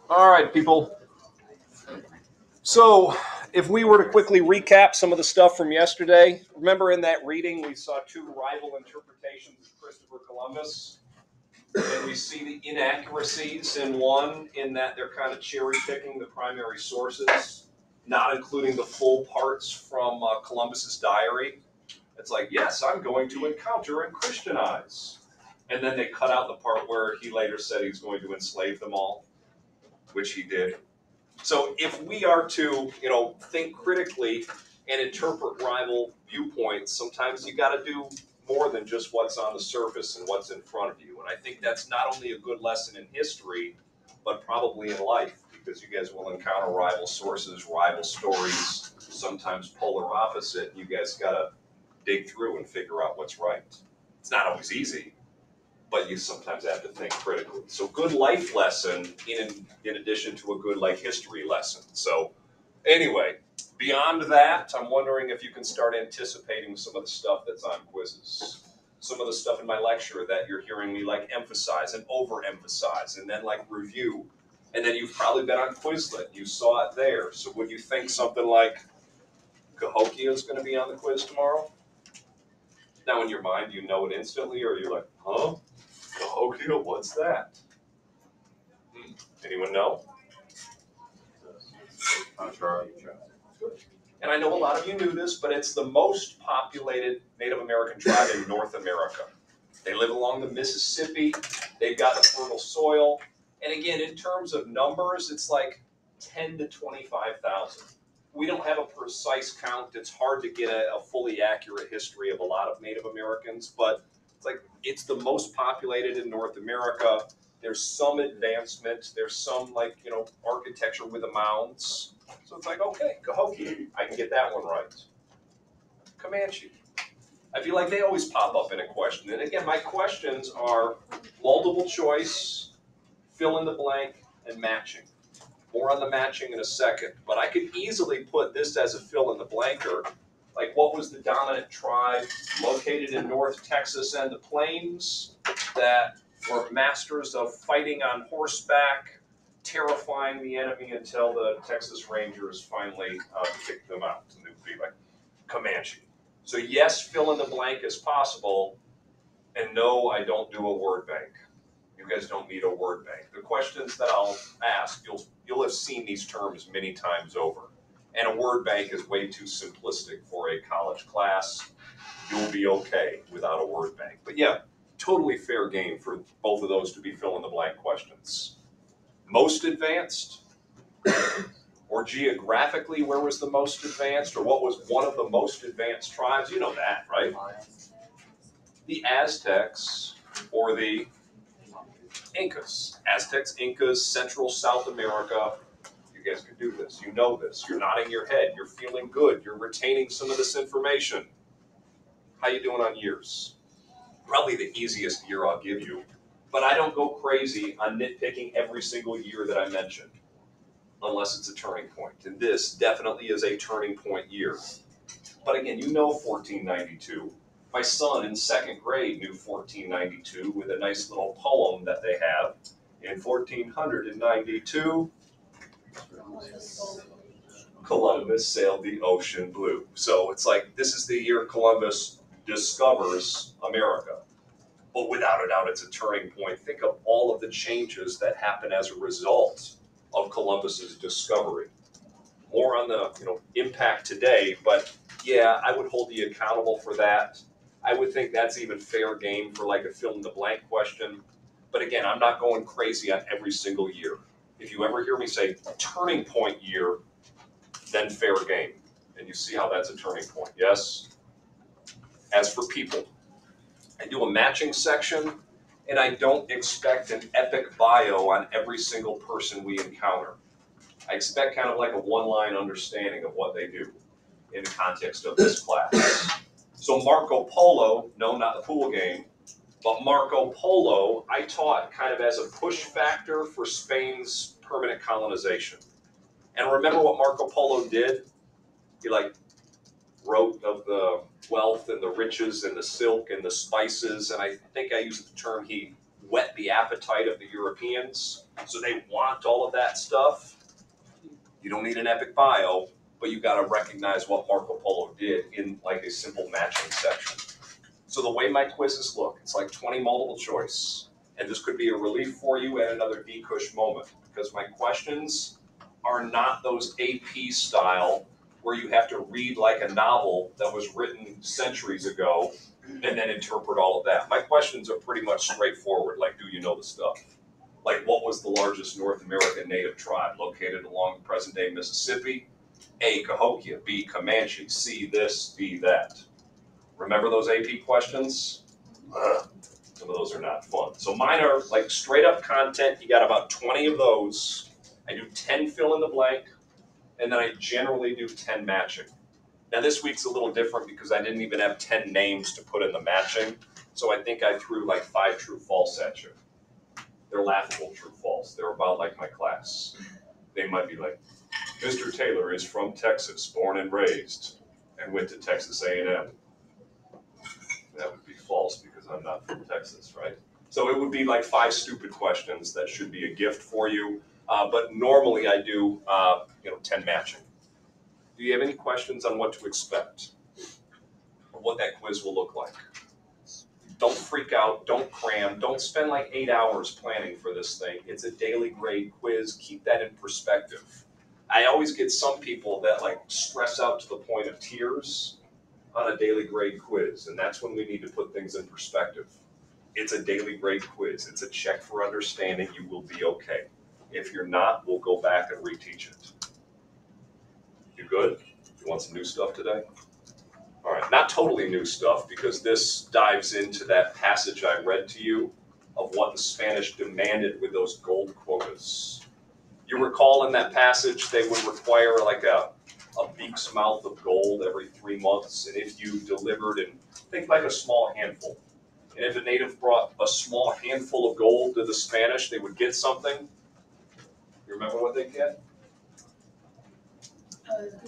All right, people. So if we were to quickly recap some of the stuff from yesterday, remember in that reading we saw two rival interpretations of Christopher Columbus, and we see the inaccuracies in one in that they're kind of cherry-picking the primary sources, not including the full parts from Columbus's diary. It's like, yes, I'm going to encounter and Christianize. And then they cut out the part where he later said he's going to enslave them all, which he did. So if we are to, think critically and interpret rival viewpoints, sometimes you got to do more than just what's on the surface and what's in front of you. And I think that's not only a good lesson in history, but probably in life, because you guys will encounter rival sources, rival stories, sometimes polar opposite. You guys got to dig through and figure out what's right. It's not always easy, but you sometimes have to think critically. So good life lesson in addition to a good life history lesson. So anyway, beyond that, I'm wondering if you can start anticipating some of the stuff that's on quizzes. Some of the stuff in my lecture that you're hearing me like emphasize and overemphasize and then like review. And then you've probably been on Quizlet. You saw it there. So would you think something like Cahokia is going to be on the quiz tomorrow? Now in your mind, you know it instantly, or you're like, huh? Cahokia, what's that? Anyone know? And I know a lot of you knew this, but it's the most populated Native American tribe in North America. They live along the Mississippi. They've got the fertile soil. And again, in terms of numbers, it's like 10 to 25,000. We don't have a precise count. It's hard to get a fully accurate history of a lot of Native Americans, but it's the most populated in North America. There's some advancement. There's some architecture with the mounds. So it's like, okay, Cahokia, I can get that one right. Comanche. I feel like they always pop up in a question. And again, my questions are multiple choice, fill in the blank, and matching. More on the matching in a second, but I could easily put this as a fill in the blanker. Like, what was the dominant tribe located in North Texas and the plains that were masters of fighting on horseback, terrifying the enemy until the Texas Rangers finally kicked them out? And it would be like Comanche. So yes, fill in the blank is possible, and no, I don't do a word bank. You guys don't need a word bank. The questions that I'll ask, you'll have seen these terms many times over. And a word bank is way too simplistic for a college class. You'll be okay without a word bank. But yeah, totally fair game for both of those to be fill-in-the-blank questions. Most advanced? Or geographically, where was the most advanced? Or what was one of the most advanced tribes? You know that, right? The Aztecs or the Incas. Aztecs, Incas, Central South America. You guys can do this. You know this. You're nodding your head. You're feeling good. You're retaining some of this information. How you doing on years? Probably the easiest year I'll give you. But I don't go crazy on nitpicking every single year that I mentioned, unless it's a turning point. And this definitely is a turning point year. But again, you know 1492. My son in second grade knew 1492 with a nice little poem that they have. In 1492, Columbus sailed the ocean blue. So it's like, this is the year Columbus discovers America. But without a doubt, it's a turning point. Think of all of the changes that happen as a result of Columbus's discovery. More on the impact today, but yeah, I would hold you accountable for that. I would think that's even fair game for like a fill-in-the-blank question. But again, I'm not going crazy on every single year. If you ever hear me say turning point year, then fair game. And you see how that's a turning point, yes? As for people, I do a matching section, and I don't expect an epic bio on every single person we encounter. I expect kind of like a one-line understanding of what they do in the context of this class. So Marco Polo, no, not the pool game, but Marco Polo, I taught kind of as a push factor for Spain's permanent colonization. And remember what Marco Polo did? He wrote of the wealth and the riches and the silk and the spices. And I think I used the term he whet the appetite of the Europeans. So they want all of that stuff. You don't need an epic bio, but you got to recognize what Marco Polo did in like a simple matching section. So the way my quizzes look, it's like 20 multiple choice. And this could be a relief for you at another D-Cush moment, because my questions are not those AP style where you have to read like a novel that was written centuries ago and then interpret all of that. My questions are pretty much straightforward, like, do you know the stuff? Like, what was the largest North American native tribe located along the present-day Mississippi? A, Cahokia, B, Comanche, C, this, D, that. Remember those AP questions? Some of those are not fun. So mine are like straight-up content. You got about 20 of those. I do 10 fill in the blank, and then I generally do 10 matching. Now this week's a little different because I didn't even have 10 names to put in the matching, so I think I threw like 5 true false at you. They're laughable true false. They're about like my class. They might be like, Mr. Taylor is from Texas, born and raised, and went to Texas A&M. That would be false because I'm not from Texas, right? So it would be like 5 stupid questions that should be a gift for you. But normally I do, 10 matching. Do you have any questions on what to expect or what that quiz will look like? Don't freak out, don't cram, don't spend like 8 hours planning for this thing. It's a daily grade quiz. Keep that in perspective. I always get some people that like stress out to the point of tears on a daily grade quiz, and that's when we need to put things in perspective. It's a daily grade quiz. It's a check for understanding. You will be okay. If you're not, we'll go back and reteach it. You good? You want some new stuff today? All right, not totally new stuff, because this dives into that passage I read to you of what the Spanish demanded with those gold quotas. You recall in that passage they would require like a beak's mouth of gold every 3 months, and if you delivered, and think like a small handful, and if a native brought a small handful of gold to the Spanish, they would get something. You remember what they get?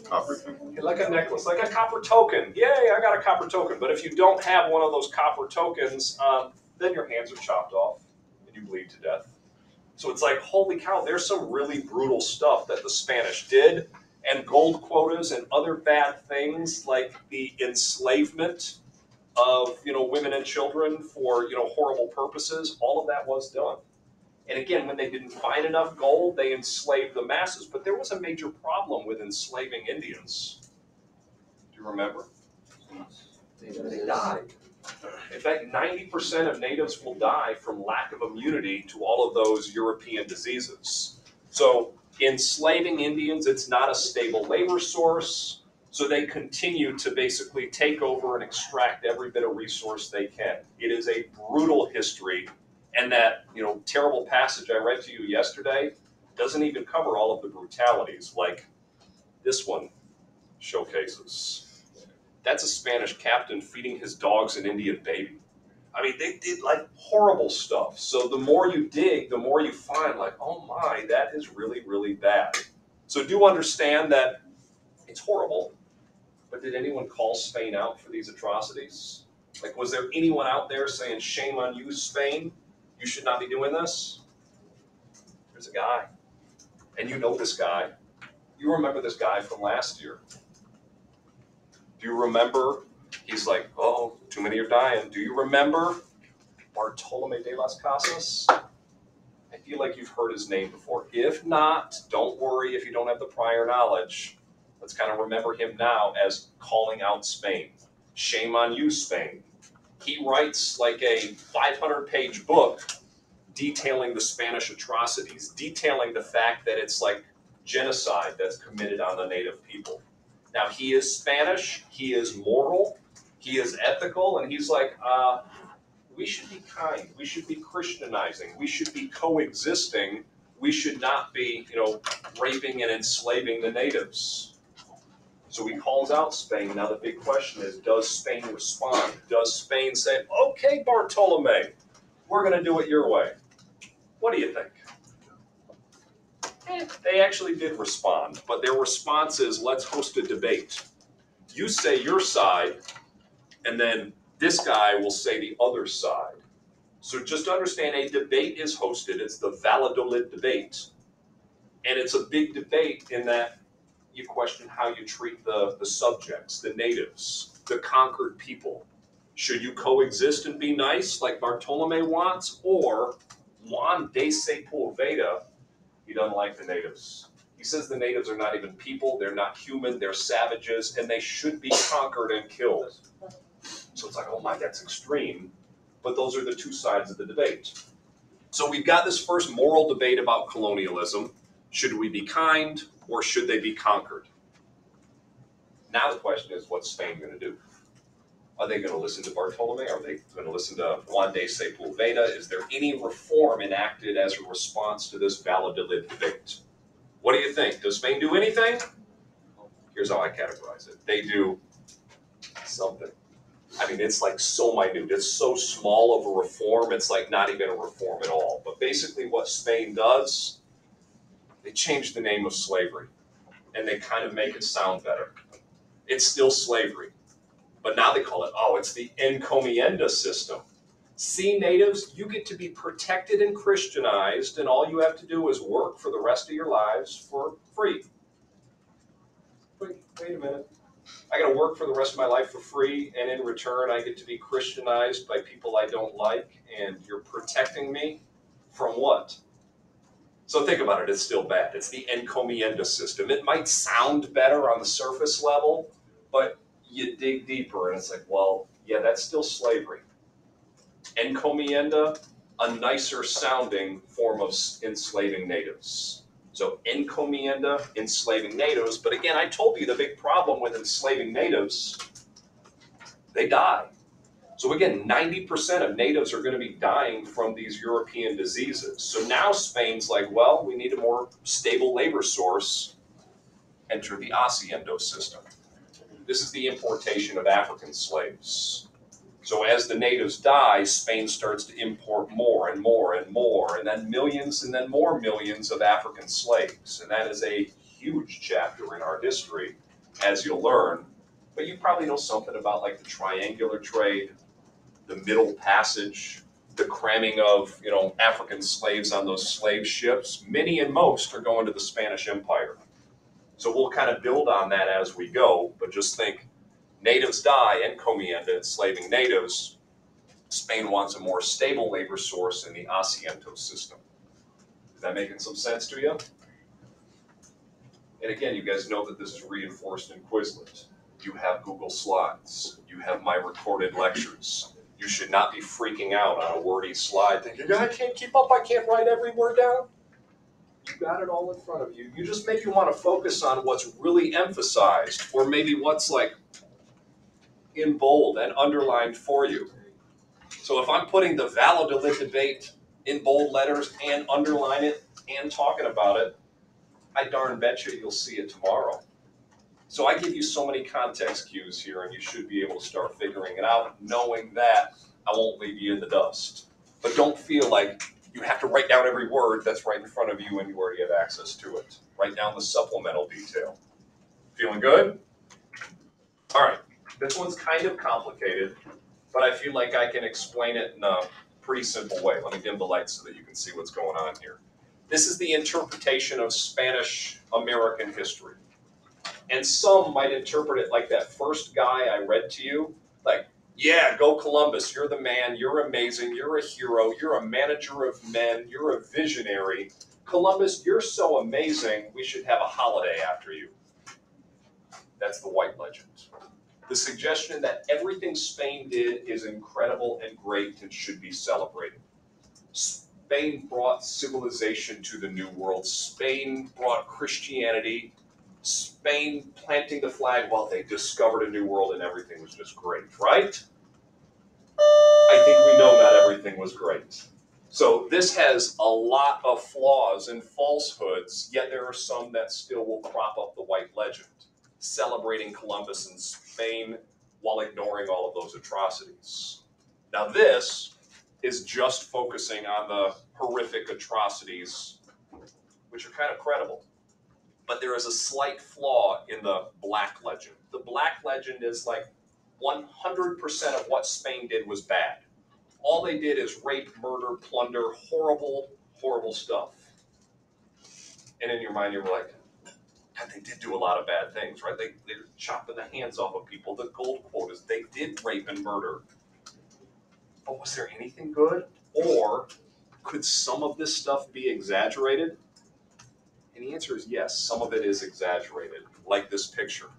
Copper token. Like a necklace, like a copper token. Yay, I got a copper token. But if you don't have one of those copper tokens, then your hands are chopped off and you bleed to death. So it's like, holy cow, there's some really brutal stuff that the Spanish did. And gold quotas and other bad things like the enslavement of women and children for horrible purposes, all of that was done. And again, when they didn't find enough gold, they enslaved the masses. But there was a major problem with enslaving Indians. Do you remember? They died. In fact, 90% of natives will die from lack of immunity to all of those European diseases. So enslaving Indians, it's not a stable labor source. So they continue to basically take over and extract every bit of resource they can. It is a brutal history. And that terrible passage I read to you yesterday doesn't even cover all of the brutalities like this one showcases. That's a Spanish captain feeding his dogs an Indian baby. I mean, they did like horrible stuff. So the more you dig, the more you find like, oh my, that is really, really bad. So do understand that it's horrible, but did anyone call Spain out for these atrocities? Like, was there anyone out there saying, shame on you, Spain? You should not be doing this? There's a guy, and you know this guy. You remember this guy from last year. Do you remember? He's like, oh, too many are dying. Do you remember Bartolome de las Casas? I feel like you've heard his name before. If not, don't worry if you don't have the prior knowledge. Let's kind of remember him now as calling out Spain. Shame on you, Spain. He writes like a 500-page book detailing the Spanish atrocities, detailing the fact that it's like genocide that's committed on the native people. Now, he is Spanish, he is moral, he is ethical, and he's like, we should be kind, we should be Christianizing, we should be coexisting, we should not be, raping and enslaving the natives. So he calls out Spain. Now the big question is, does Spain respond? Does Spain say, okay, Bartolome, we're going to do it your way? What do you think? They actually did respond, but their response is, let's host a debate. You say your side, And then this guy will say the other side. So just understand, a debate is hosted. It's the Validolid Debate. And it's a big debate in that you question how you treat the subjects, the natives, the conquered people. Should you coexist and be nice like Bartolome wants? Or Juan de Sepulveda, he doesn't like the natives. He says the natives are not even people, they're not human, they're savages, and they should be conquered and killed. So it's like, oh my, that's extreme. But those are the two sides of the debate. So we've got this first moral debate about colonialism. Should we be kind or should they be conquered? Now the question is, what's Spain going to do? Are they going to listen to Bartolome? Are they going to listen to Juan de Sepulveda? Is there any reform enacted as a response to this Validolid debate? What do you think? Does Spain do anything? Here's how I categorize it. They do something. I mean, it's like so minute. It's so small of a reform, it's like not even a reform at all. But basically what Spain does, they change the name of slavery. And they kind of make it sound better. It's still slavery. But now they call it, oh, it's the Encomienda System. See, natives, you get to be protected and Christianized, and all you have to do is work for the rest of your lives for free. Wait a minute. I got to work for the rest of my life for free, and in return, I get to be Christianized by people I don't like, and you're protecting me from what? So think about it, it's still bad. It's the Encomienda System. It might sound better on the surface level, but you dig deeper, and it's like, well, yeah, that's still slavery. Encomienda, a nicer sounding form of enslaving natives. So encomienda, enslaving natives. But again, I told you the big problem with enslaving natives, they die. So again, 90% of natives are going to be dying from these European diseases. So now Spain's like, well, we need a more stable labor source. Enter the Hacienda system. This is the importation of African slaves. So as the natives die, Spain starts to import more and more and more, and then millions and then more millions of African slaves. And that is a huge chapter in our history, as you'll learn. But you probably know something about like the triangular trade, the Middle Passage, the cramming of, African slaves on those slave ships. Many and most are going to the Spanish Empire. So we'll kind of build on that as we go, but just think, natives die, encomienda, enslaving natives. Spain wants a more stable labor source in the Hacienda system. Is that making some sense to you? And again, you guys know that this is reinforced in Quizlet. You have Google Slides. You have my recorded lectures. You should not be freaking out on a wordy slide thinking, I can't keep up, I can't write every word down. You got it all in front of you. You just make you want to focus on what's really emphasized, or maybe what's like in bold and underlined for you. So if I'm putting the Validolid Debate in bold letters and underline it and talking about it, I darn bet you'll see it tomorrow. So I give you so many context cues here, and you should be able to start figuring it out, knowing that I won't leave you in the dust. But don't feel like you have to write down every word that's right in front of you and you already have access to it. Write down the supplemental detail. Feeling good? All right. This one's kind of complicated, but I feel like I can explain it in a pretty simple way. Let me dim the lights so that you can see what's going on here. This is the interpretation of Spanish American history. And some might interpret it like that first guy I read to you, like, yeah, go Columbus, you're the man, you're amazing, you're a hero, you're a manager of men, you're a visionary. Columbus, you're so amazing, we should have a holiday after you. That's the white legend. The suggestion that everything Spain did is incredible and great and should be celebrated. Spain brought civilization to the New World. Spain brought Christianity. Spain planting the flag while they discovered a new world and everything was just great, right? I think we know not everything was great. So this has a lot of flaws and falsehoods, yet there are some that still will prop up the white legend, celebrating Columbus and Spain while ignoring all of those atrocities. Now this is just focusing on the horrific atrocities, which are kind of credible. But there is a slight flaw in the black legend. The black legend is like 100% of what Spain did was bad. All they did is rape, murder, plunder, horrible, horrible stuff. And in your mind, you're like, God, they did do a lot of bad things, right? They're chopping the hands off of people, the gold quotas. They did rape and murder. But was there anything good? Or could some of this stuff be exaggerated? And the answer is yes, some of it is exaggerated, like this picture.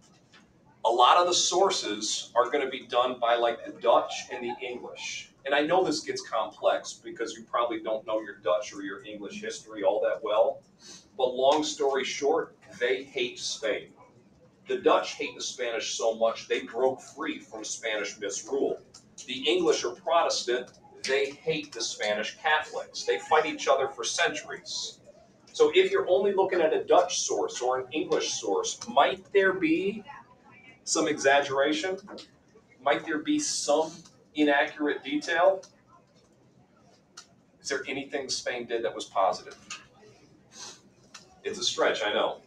A lot of the sources are going to be done by like the Dutch and the English. And I know this gets complex because you probably don't know your Dutch or your English history all that well. But long story short, they hate Spain. The Dutch hate the Spanish so much they broke free from Spanish misrule. The English are Protestant. They hate the Spanish Catholics. They fight each other for centuries. So if you're only looking at a Dutch source or an English source, might there be some exaggeration? Might there be some inaccurate detail? Is there anything Spain did that was positive? It's a stretch, I know.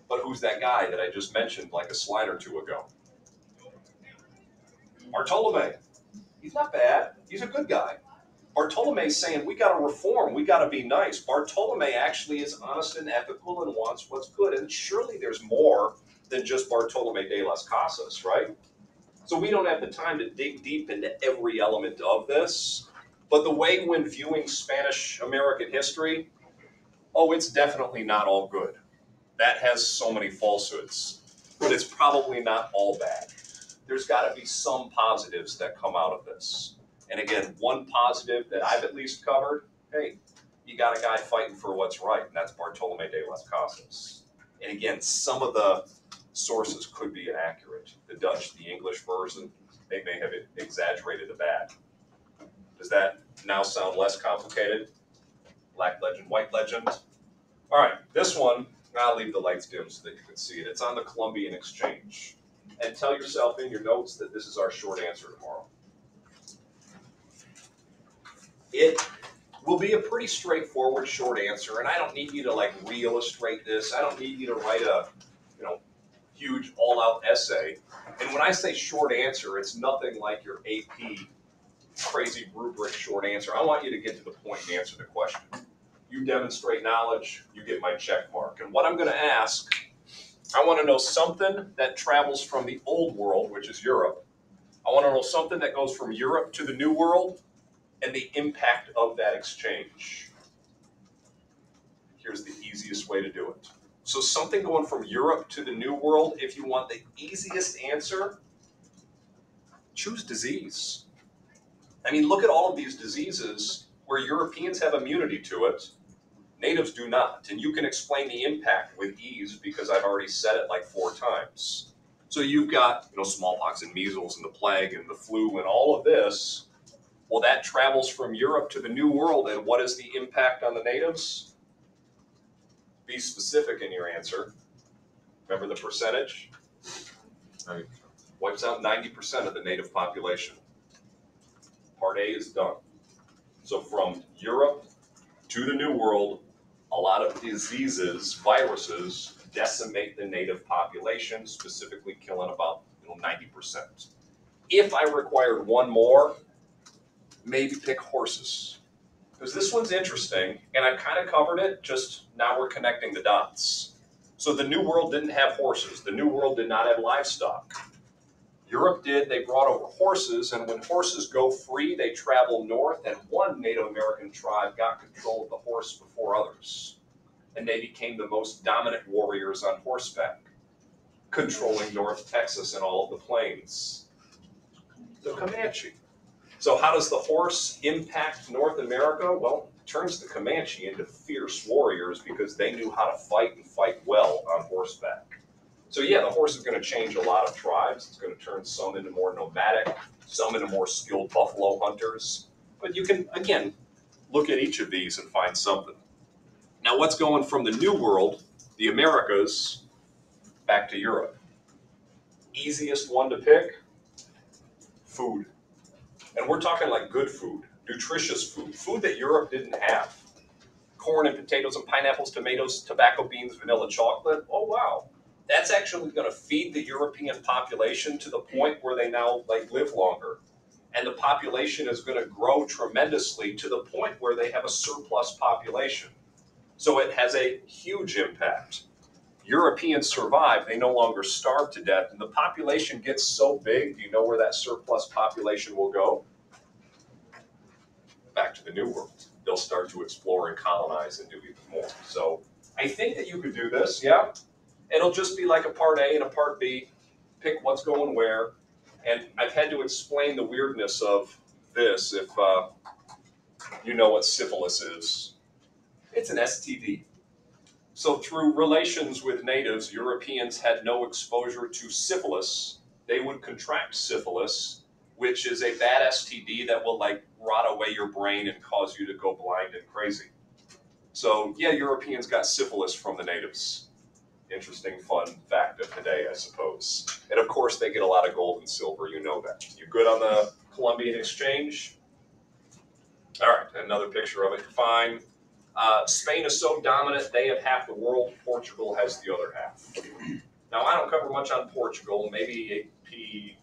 But who's that guy that I just mentioned like a slide or two ago? Bartolome. He's not bad. He's a good guy. Bartolome's saying, we got to reform. We got to be nice. Bartolome actually is honest and ethical and wants what's good. And surely there's more than just Bartolome de las Casas, right? So we don't have the time to dig deep into every element of this. But the way when viewing Spanish American history, oh, it's definitely not all good. That has so many falsehoods. But it's probably not all bad. There's got to be some positives that come out of this. And again, one positive that I've at least covered, hey, you got a guy fighting for what's right, and that's Bartolome de las Casas. And again, some of the sources could be inaccurate. The Dutch, the English version, they may have exaggerated the bad. Does that now sound less complicated? Black legend, white legend. All right, this one, I'll leave the lights dim so that you can see it. It's on the Columbian Exchange. And tell yourself in your notes that this is our short answer tomorrow. It will be a pretty straightforward short answer, and I don't need you to like re-illustrate this. I don't need you to write a, huge all-out essay. And when I say short answer, it's nothing like your AP crazy rubric short answer. I want you to get to the point and answer the question. You demonstrate knowledge, you get my check mark. And what I'm going to ask, I want to know something that travels from the old world, which is Europe. I want to know something that goes from Europe to the New World and the impact of that exchange. Here's the easiest way to do it. So something going from Europe to the New World, if you want the easiest answer, choose disease. I mean, look at all of these diseases where Europeans have immunity to it, natives do not. And you can explain the impact with ease because I've already said it like 4 times. So you've got, smallpox and measles and the plague and the flu and all of this. Well, that travels from Europe to the New World, and what is the impact on the natives? Be specific in your answer. Remember the percentage? Right. Wipes out 90% of the native population. Part A is done. So from Europe to the New World, a lot of diseases, viruses, decimate the native population, specifically killing about 90%. If I required one more, maybe pick horses. Because this one's interesting, and I've kind of covered it, just now we're connecting the dots. So the New World didn't have horses. The New World did not have livestock. Europe did. They brought over horses, and when horses go free, they travel north, and one Native American tribe got control of the horse before others. And they became the most dominant warriors on horseback, controlling North Texas and all of the plains. The Comanche. So how does the horse impact North America? Well, it turns the Comanche into fierce warriors because they knew how to fight and fight well on horseback. So yeah, the horse is going to change a lot of tribes. It's going to turn some into more nomadic, some into more skilled buffalo hunters. But you can, again, look at each of these and find something. Now what's going from the New World, the Americas, back to Europe? Easiest one to pick? Food. And we're talking like good food, nutritious food, food that Europe didn't have. Corn and potatoes and pineapples, tomatoes, tobacco beans, vanilla chocolate. Oh, wow. that's actually going to feed the European population to the point where they now like live longer. And the population is going to grow tremendously to the point where they have a surplus population. So it has a huge impact. Europeans survive, they no longer starve to death, and the population gets so big, do you know where that surplus population will go? Back to the New World. They'll start to explore and colonize and do even more. So I think that you could do this, yeah? It'll just be like a part A and a part B. Pick what's going where. And I've had to explain the weirdness of this if you know what syphilis is. It's an STD. So through relations with natives, Europeans had no exposure to syphilis. They would contract syphilis, which is a bad STD that will like rot away your brain and cause you to go blind and crazy. So yeah, Europeans got syphilis from the natives. Interesting, fun fact of today, I suppose. And of course, they get a lot of gold and silver, you know that. You good on the Columbian Exchange? All right, another picture of it, fine. Spain is so dominant, they have half the world. Portugal has the other half. Now, I don't cover much on Portugal. Maybe AP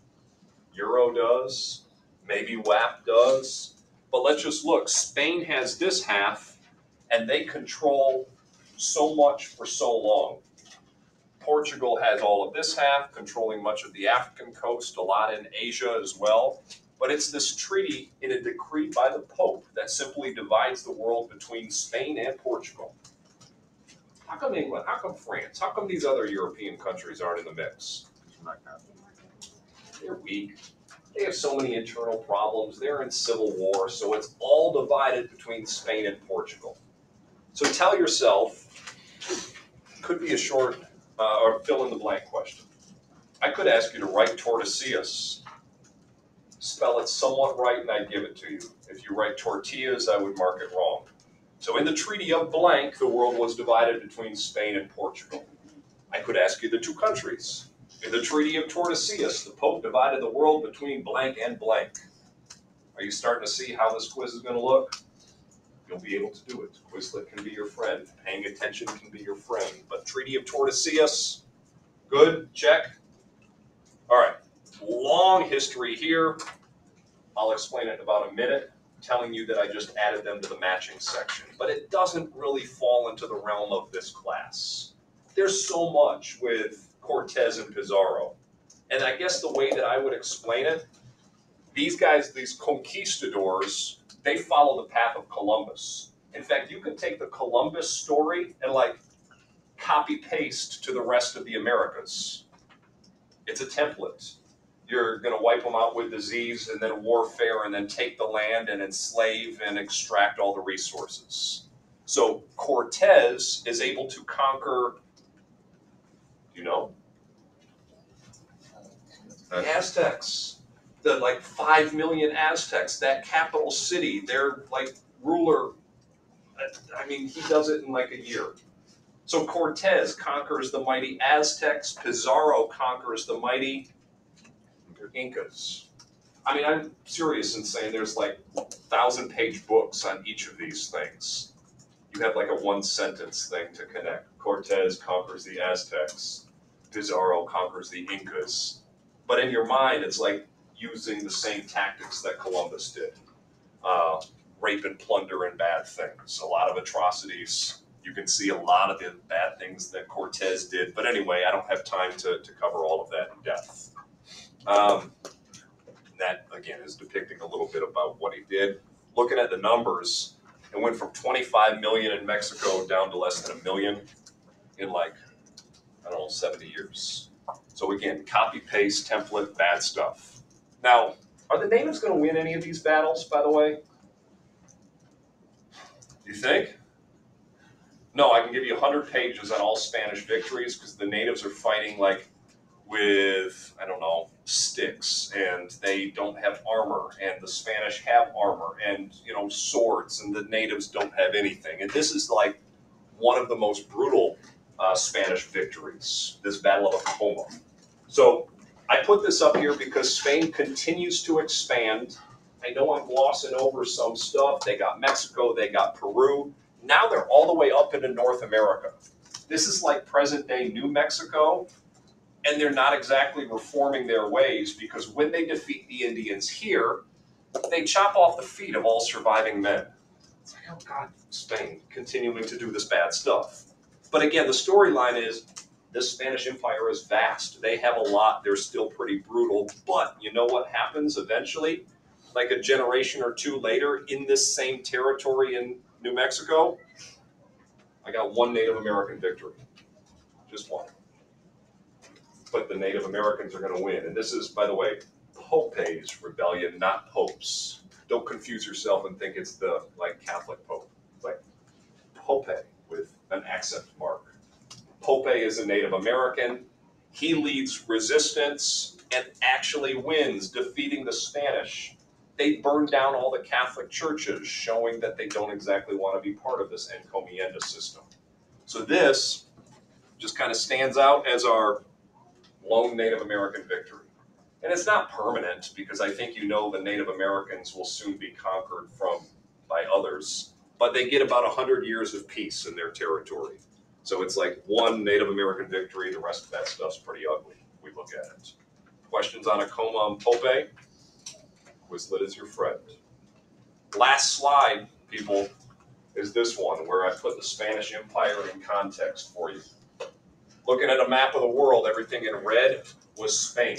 Euro does. Maybe WAP does. But let's just look. Spain has this half, and they control so much for so long. Portugal has all of this half, controlling much of the African coast, a lot in Asia as well. But it's this treaty in a decree by the Pope that simply divides the world between Spain and Portugal. How come England? How come France? How come these other European countries aren't in the mix? They're weak. They have so many internal problems. They're in civil war, so it's all divided between Spain and Portugal. So tell yourself, could be a short or fill-in-the-blank question. I could ask you to write Tordesillas. Spell it somewhat right, and I'd give it to you. If you write tortillas, I would mark it wrong. So in the Treaty of Blank, the world was divided between Spain and Portugal. I could ask you the two countries. In the Treaty of Tordesillas, the Pope divided the world between blank and blank. Are you starting to see how this quiz is going to look? You'll be able to do it. Quizlet can be your friend. Paying attention can be your friend. But Treaty of Tordesillas, good, check. All right, long history here. I'll explain it in about a minute, telling you that I just added them to the matching section. But it doesn't really fall into the realm of this class. There's so much with Cortez and Pizarro. And I guess the way that I would explain it, these guys, these conquistadors, they follow the path of Columbus. In fact, you could take the Columbus story and like copy paste to the rest of the Americas. It's a template. You're going to wipe them out with disease and then warfare and then take the land and enslave and extract all the resources. So Cortez is able to conquer, you know, the Aztecs, the like 5 million Aztecs, that capital city, their like ruler, I mean, he does it in like a year. So Cortez conquers the mighty Aztecs, Pizarro conquers the mighty Incas. I mean, I'm serious in saying there's like 1,000-page books on each of these things. You have like a one-sentence thing to connect. Cortez conquers the Aztecs. Pizarro conquers the Incas. But in your mind, it's like using the same tactics that Columbus did. Rape and plunder and bad things. A lot of atrocities. You can see a lot of the bad things that Cortez did. But anyway, I don't have time to cover all of that in depth. That, again, is depicting a little bit about what he did. Looking at the numbers, it went from 25 million in Mexico down to less than 1 million in like, I don't know, 70 years. So again, copy, paste, template, bad stuff. Now, are the natives going to win any of these battles, by the way? You think? No, I can give you 100 pages on all Spanish victories because the natives are fighting like with, I don't know, sticks, and they don't have armor, and the Spanish have armor and, you know, swords, and the natives don't have anything. And this is like one of the most brutal Spanish victories, this Battle of Encomienda. So I put this up here because Spain continues to expand. I know I'm glossing over some stuff. They got Mexico, they got Peru. Now they're all the way up into North America. This is like present-day New Mexico, and they're not exactly reforming their ways, because when they defeat the Indians here, they chop off the feet of all surviving men. It's like, oh God, Spain continuing to do this bad stuff. But again, the storyline is this Spanish Empire is vast. They have a lot. They're still pretty brutal. But you know what happens eventually? Like a generation or two later, in this same territory in New Mexico, I got one Native American victory. Just one. But the Native Americans are going to win. And this is, by the way, Pope's rebellion, not Pope's. Don't confuse yourself and think it's the Catholic Pope. It's like Pope with an accent mark. Pope is a Native American. He leads resistance and actually wins, defeating the Spanish. They burn down all the Catholic churches, showing that they don't exactly want to be part of this Encomienda system. So this just kind of stands out as our lone Native American victory. And it's not permanent, because I think you know the Native Americans will soon be conquered by others, but they get about 100 years of peace in their territory. So it's like one Native American victory, the rest of that stuff's pretty ugly. We look at it. Questions on Acoma and Pope? Quizlet is your friend. Last slide, people, is this one, where I put the Spanish Empire in context for you. Looking at a map of the world, everything in red was Spain.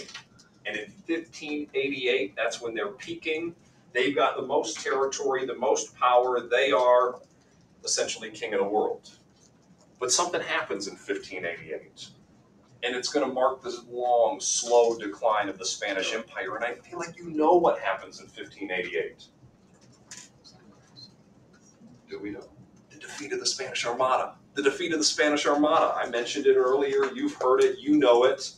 And in 1588, that's when they're peaking. They've got the most territory, the most power. They are essentially king of the world. But something happens in 1588. And it's going to mark this long, slow decline of the Spanish Empire. And I feel like you know what happens in 1588. Do we know? The defeat of the Spanish Armada. The defeat of the Spanish Armada. I mentioned it earlier. You've heard it. You know it.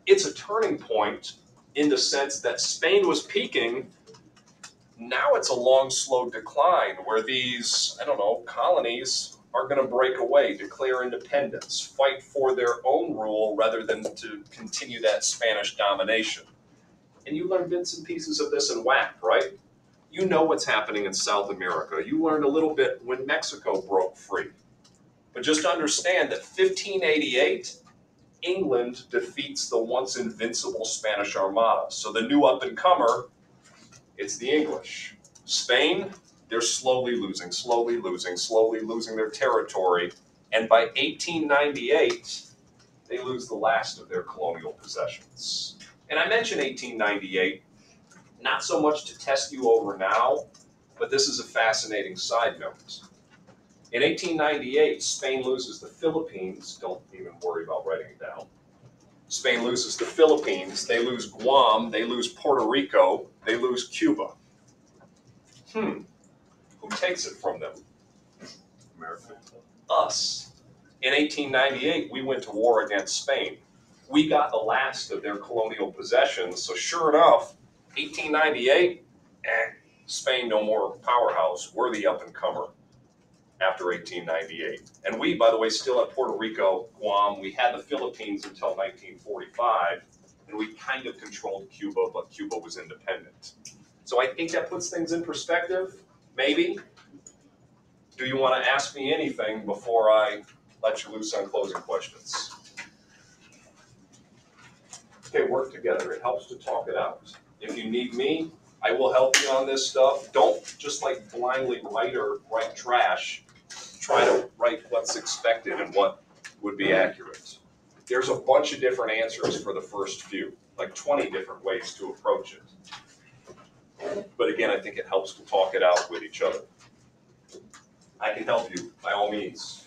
It's a turning point in the sense that Spain was peaking. Now it's a long, slow decline where these, colonies are going to break away, declare independence, fight for their own rule rather than to continue that Spanish domination. And you learn bits and pieces of this in WAP, right? You know what's happening in South America. You learned a little bit when Mexico broke free. But just understand that 1588, England defeats the once invincible Spanish Armada. So the new up-and-comer, it's the English. Spain, they're slowly losing their territory. And by 1898, they lose the last of their colonial possessions. And I mention 1898, not so much to test you over now, but this is a fascinating side note. In 1898, Spain loses the Philippines. Don't even worry about writing it down. Spain loses the Philippines. They lose Guam. They lose Puerto Rico. They lose Cuba. Who takes it from them? America. Us. In 1898, we went to war against Spain. We got the last of their colonial possessions. So sure enough, 1898, Spain no more powerhouse. We're the up-and-comer after 1898. And we, by the way, still had Puerto Rico, Guam. We had the Philippines until 1945, and we kind of controlled Cuba, but Cuba was independent. So I think that puts things in perspective, maybe. Do you want to ask me anything before I let you loose on closing questions? Okay, work together. It helps to talk it out. If you need me, I will help you on this stuff. Don't just blindly write trash. Try to write what's expected and what would be accurate. There's a bunch of different answers for the first few, 20 different ways to approach it. But again, I think it helps to talk it out with each other. I can help you, by all means.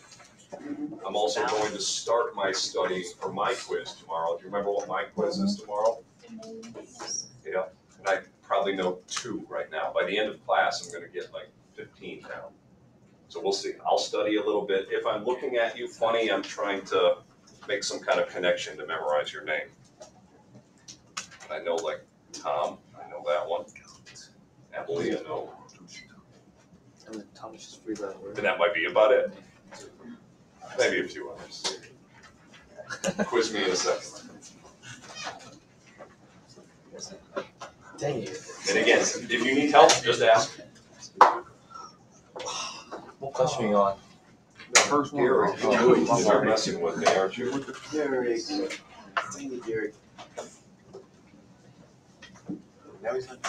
I'm also going to start my study for my quiz tomorrow. Do you remember what my quiz is tomorrow? Yeah, and I probably know 2 right now. By the end of class, I'm going to get 15 down. So we'll see. I'll study a little bit. If I'm looking at you funny, I'm trying to make some kind of connection to memorize your name. I know Tom, I know that one. Emily, I know. And then Thomas is free that word. And that might be about it. Maybe a few others. Quiz me in a second. Dang it. And again, if you need help, just ask. What question are you on? The first one. Derek, you start messing with me, aren't you? Derek. Dang it, Derek. Now he's not.